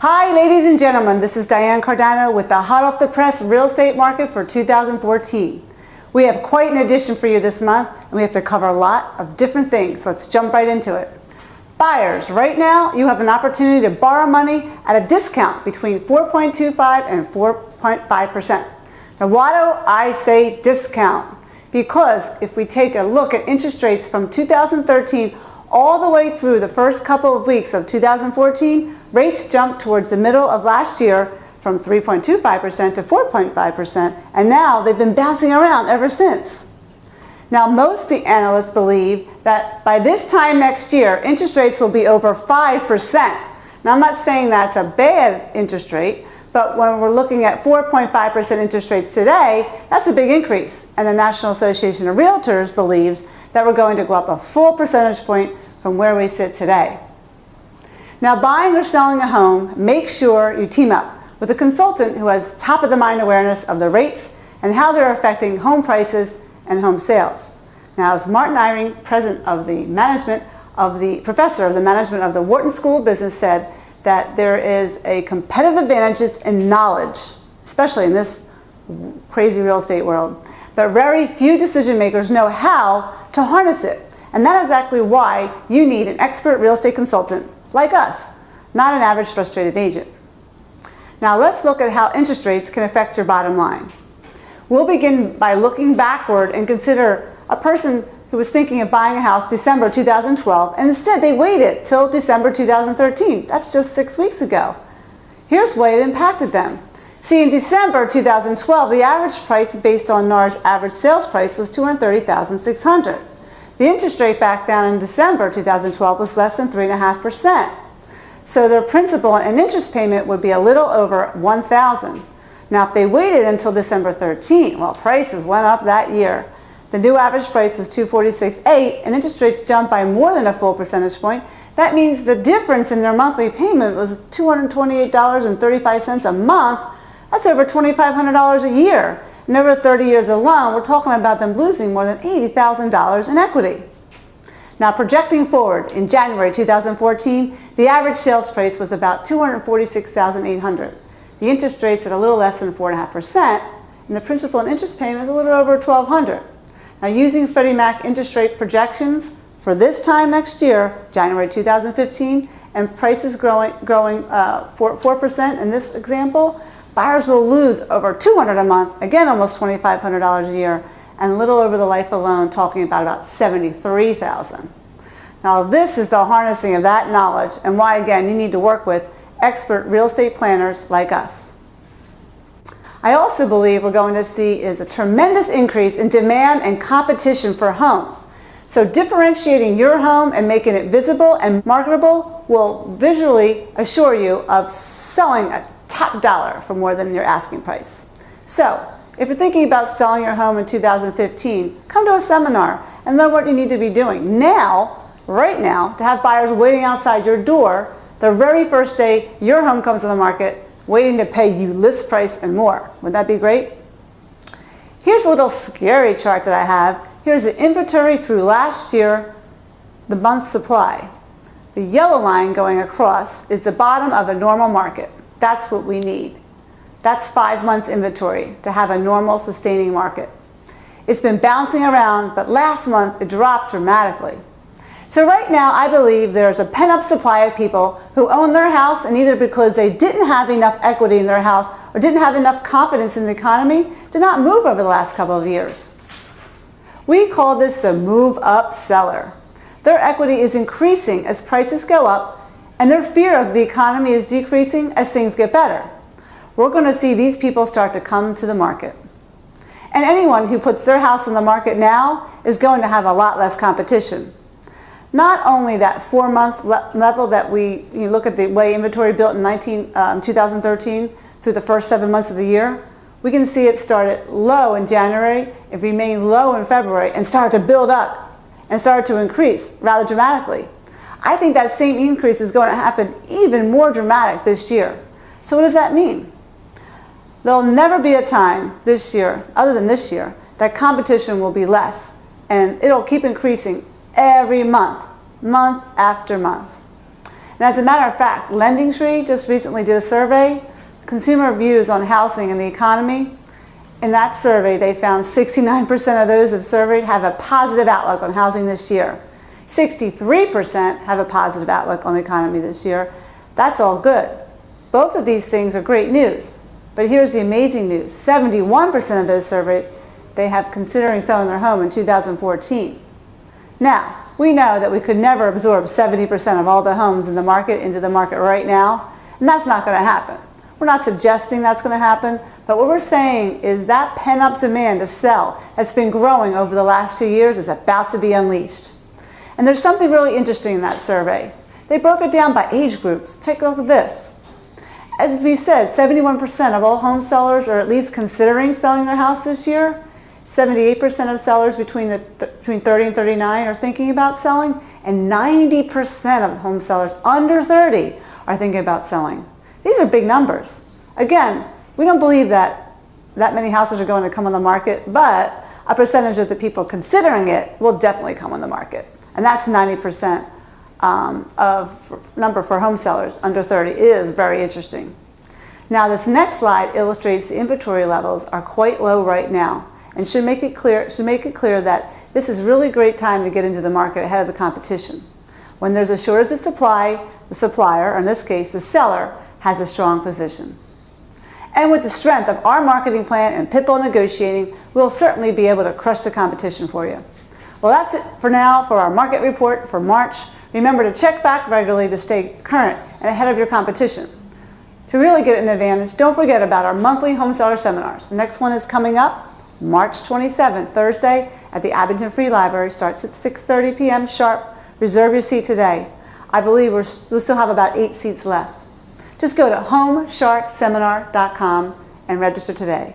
Hi ladies and gentlemen, this is Diane Cardano with the hot off the press real estate market for 2014. We have quite an edition for you this month and we have to cover a lot of different things. Let's jump right into it. Buyers, right now you have an opportunity to borrow money at a discount between 4.25 and 4.5%. Now why do I say discount? Because if we take a look at interest rates from 2013 all the way through the first couple of weeks of 2014, rates jumped towards the middle of last year from 3.25% to 4.5%, and now they've been bouncing around ever since. Now, most of the analysts believe that by this time next year, interest rates will be over 5%. Now, I'm not saying that's a bad interest rate, but when we're looking at 4.5% interest rates today, that's a big increase. And the National Association of Realtors believes that we're going to go up a full percentage point from where we sit today. Now, buying or selling a home, make sure you team up with a consultant who has top-of-the-mind awareness of the rates and how they're affecting home prices and home sales. Now, as Martin Eyring, professor of the management of the Wharton School of Business, said that there is a competitive advantages in knowledge, especially in this crazy real estate world, but very few decision makers know how to harness it. And that is exactly why you need an expert real estate consultant like us, not an average frustrated agent. Now let's look at how interest rates can affect your bottom line. We'll begin by looking backward and consider a person who was thinking of buying a house December 2012, and instead they waited till December 2013. That's just 6 weeks ago. Here's why it impacted them. See, in December 2012, the average price based on NAR's average sales price was $230,600. The interest rate back down in December 2012 was less than 3.5%. So their principal and interest payment would be a little over $1,000. Now, if they waited until December 13, well, prices went up that year. The new average price was $246,800, and interest rates jumped by more than a full percentage point. That means the difference in their monthly payment was $228.35 a month. That's over $2,500 a year. And over 30 years alone, we're talking about them losing more than $80,000 in equity. Now, projecting forward, in January 2014, the average sales price was about $246,800. The interest rate's at a little less than 4.5%, and the principal and interest payment is a little over $1,200. Now, using Freddie Mac interest rate projections for this time next year, January 2015, and prices growing 4% in this example, buyers will lose over $200 a month, again almost $2,500 a year, and a little over the life alone, talking about $73,000. Now this is the harnessing of that knowledge, and why again you need to work with expert real estate planners like us. I also believe we're going to see is a tremendous increase in demand and competition for homes. So differentiating your home and making it visible and marketable will visually assure you of selling a top dollar for more than your asking price. So if you're thinking about selling your home in 2015, come to a seminar and learn what you need to be doing now, right now, to have buyers waiting outside your door the very first day your home comes to the market, waiting to pay you list price and more. Would that be great? Here's a little scary chart that I have. Here's the inventory through last year, the month's supply. The yellow line going across is the bottom of a normal market. That's what we need. That's 5 months inventory to have a normal sustaining market. It's been bouncing around, but last month it dropped dramatically. So right now I believe there's a pent-up supply of people who own their house, and either because they didn't have enough equity in their house or didn't have enough confidence in the economy, did not move over the last couple of years. We call this the move-up seller. Their equity is increasing as prices go up, and their fear of the economy is decreasing as things get better. We're going to see these people start to come to the market. And anyone who puts their house on the market now is going to have a lot less competition. Not only that 4-month level that you look at the way inventory built in 2013 through the first 7 months of the year, we can see it started low in January, it remained low in February, and started to build up and started to increase rather dramatically. I think that same increase is going to happen even more dramatic this year. So what does that mean? There'll never be a time this year, other than this year, that competition will be less, and it'll keep increasing every month, month after month. And as a matter of fact, LendingTree just recently did a survey, consumer views on housing and the economy. In that survey, they found 69% of those who surveyed have a positive outlook on housing this year. 63% have a positive outlook on the economy this year. That's all good. Both of these things are great news. But here's the amazing news. 71% of those surveyed, they have considering selling their home in 2014. Now, we know that we could never absorb 70% of all the homes in the market into the market right now, and that's not going to happen. We're not suggesting that's going to happen, but what we're saying is that pent-up demand to sell that's been growing over the last 2 years is about to be unleashed. And there's something really interesting in that survey. They broke it down by age groups. Take a look at this. As we said, 71% of all home sellers are at least considering selling their house this year. 78% of sellers between 30 and 39 are thinking about selling, and 90% of home sellers under 30 are thinking about selling. These are big numbers. Again, we don't believe that many houses are going to come on the market, but a percentage of the people considering it will definitely come on the market. And that's 90% of number for home sellers under 30 is very interesting. Now this next slide illustrates the inventory levels are quite low right now and should make it clear that this is really great time to get into the market ahead of the competition. When there's a shortage of supply, the supplier, or in this case the seller, has a strong position. And with the strength of our marketing plan and pitbull negotiating, we'll certainly be able to crush the competition for you. Well, that's it for now for our market report for March. Remember to check back regularly to stay current and ahead of your competition. To really get an advantage, don't forget about our monthly home seller seminars. The next one is coming up March 27th, Thursday, at the Abington Free Library. Starts at 6:30 p.m. sharp. Reserve your seat today. I believe we'll still have about 8 seats left. Just go to homesharkseminar.com and register today.